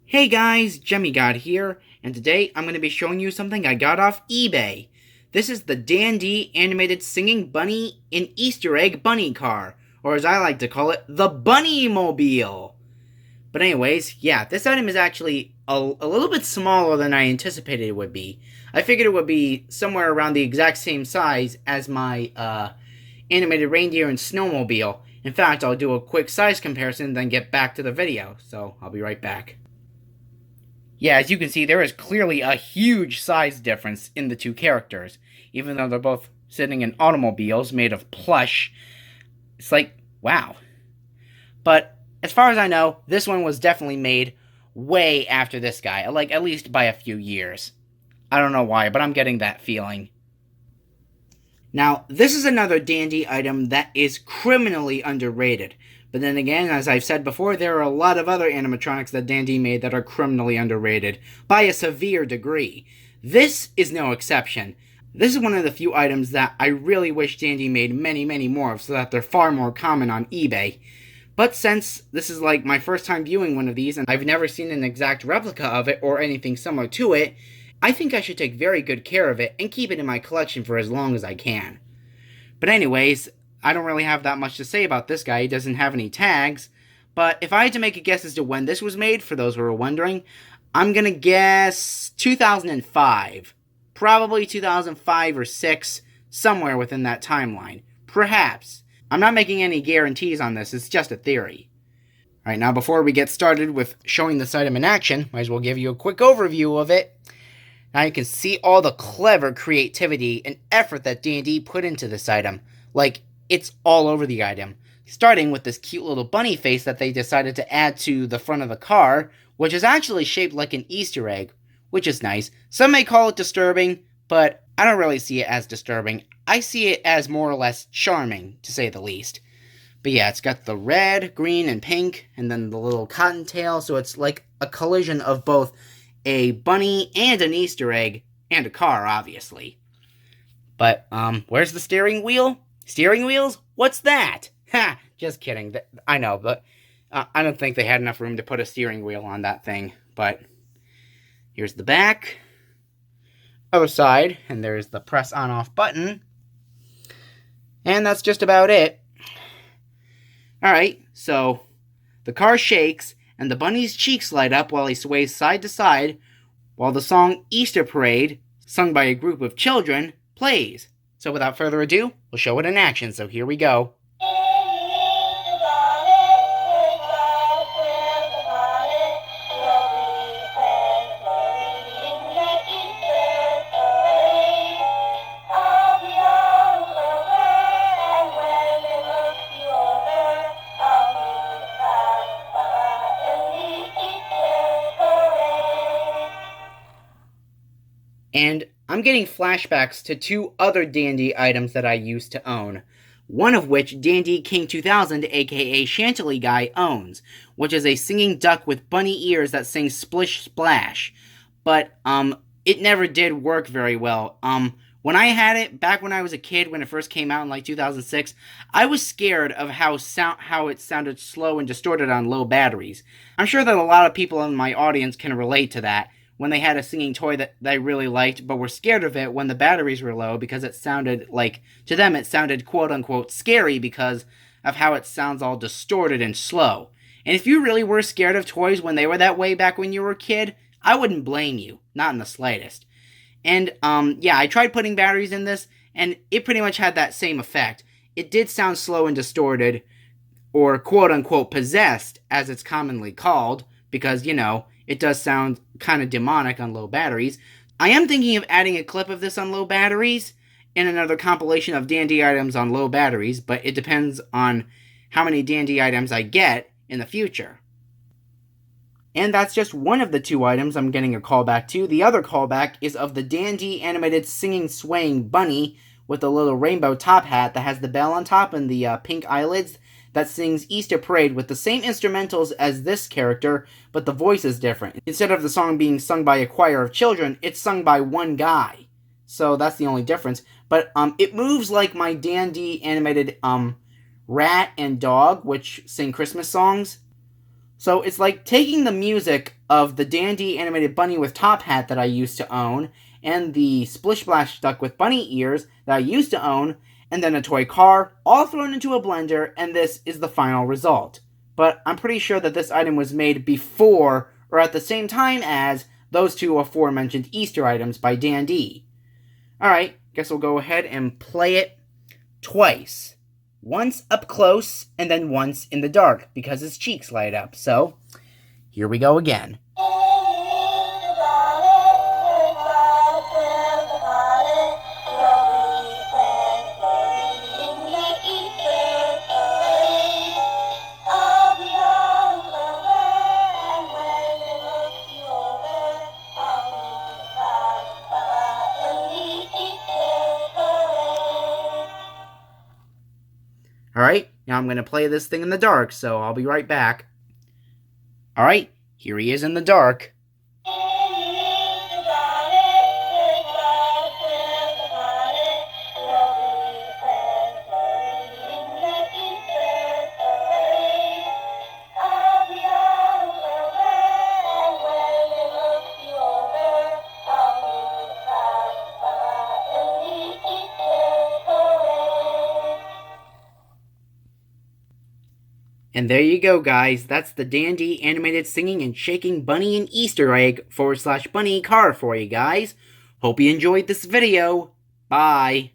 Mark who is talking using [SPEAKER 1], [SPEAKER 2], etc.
[SPEAKER 1] Hey guys, Gemmygodz here, and today I'm going to be showing you something I got off eBay. This is the Dan Dee animated singing bunny in Easter egg bunny car, or as I like to call it, the Bunny Mobile. But anyways, yeah, this item is actually a little bit smaller than I anticipated it would be. I figured it would be somewhere around the exact same size as my animated reindeer and snowmobile. In fact, I'll do a quick size comparison, then get back to the video, so I'll be right back. Yeah, as you can see, there is clearly a huge size difference in the two characters. Even though they're both sitting in automobiles made of plush, it's like, wow. But as far as I know, this one was definitely made way after this guy, like at least by a few years. I don't know why, but I'm getting that feeling. Now, this is another Dan Dee item that is criminally underrated. But then again, as I've said before, there are a lot of other animatronics that Dan Dee made that are criminally underrated, by a severe degree. This is no exception. This is one of the few items that I really wish Dan Dee made many, many more of, so that they're far more common on eBay. But since this is like my first time viewing one of these, and I've never seen an exact replica of it or anything similar to it, I think I should take very good care of it and keep it in my collection for as long as I can. But anyways, I don't really have that much to say about this guy. He doesn't have any tags. But if I had to make a guess as to when this was made, for those who are wondering, I'm going to guess 2005. Probably 2005 or 6, somewhere within that timeline. Perhaps. I'm not making any guarantees on this, it's just a theory. Alright, now before we get started with showing this item in action, might as well give you a quick overview of it. Now you can see all the clever creativity and effort that Dan Dee put into this item. Like, it's all over the item. Starting with this cute little bunny face that they decided to add to the front of the car, which is actually shaped like an Easter egg, which is nice. Some may call it disturbing, but I don't really see it as disturbing. I see it as more or less charming, to say the least. But yeah, it's got the red, green, and pink, and then the little cottontail, so it's like a collision of both a bunny and an Easter egg, and a car, obviously. But, where's the steering wheel? Steering wheels? What's that? Ha! Just kidding. I know, but I don't think they had enough room to put a steering wheel on that thing. But here's the back. Other side, and there's the press on-off button. And that's just about it. Alright, so the car shakes, and the bunny's cheeks light up while he sways side to side, while the song Easter Parade, sung by a group of children, plays. So without further ado, we'll show it in action, so here we go. And I'm getting flashbacks to two other Dan Dee items that I used to own. One of which Dan Dee King 2000, aka Chantilly Guy, owns, which is a singing duck with bunny ears that sings Splish Splash. But, it never did work very well. When I had it, back when I was a kid, when it first came out in like 2006, I was scared of how it sounded slow and distorted on low batteries. I'm sure that a lot of people in my audience can relate to that, when they had a singing toy that they really liked, but were scared of it when the batteries were low because it sounded like, to them it sounded quote-unquote scary because of how it sounds all distorted and slow. And if you really were scared of toys when they were that way back when you were a kid, I wouldn't blame you, not in the slightest. And, yeah, I tried putting batteries in this, and it pretty much had that same effect. It did sound slow and distorted, or quote-unquote possessed, as it's commonly called, because, you know, it does sound kind of demonic on low batteries. I am thinking of adding a clip of this on low batteries and another compilation of Dan Dee items on low batteries, but it depends on how many Dan Dee items I get in the future. And that's just one of the two items I'm getting a callback to. The other callback is of the Dan Dee animated singing swaying bunny with the little rainbow top hat that has the bell on top and the pink eyelids that sings Easter Parade with the same instrumentals as this character, but the voice is different. Instead of the song being sung by a choir of children, it's sung by one guy. So that's the only difference. But it moves like my Dan Dee animated rat and dog, which sing Christmas songs. So it's like taking the music of the Dan Dee animated bunny with top hat that I used to own, and the Splish Splash duck with bunny ears that I used to own, and then a toy car, all thrown into a blender, and this is the final result. But I'm pretty sure that this item was made before or at the same time as those two aforementioned Easter items by Dan Dee. Alright, guess we'll go ahead and play it twice. Once up close, and then once in the dark, because his cheeks light up. So, here we go again. Alright, now I'm going to play this thing in the dark, so I'll be right back. Alright, here he is in the dark. And there you go, guys. That's the Dan Dee animated singing and shaking bunny and Easter egg / bunny car for you guys. Hope you enjoyed this video. Bye.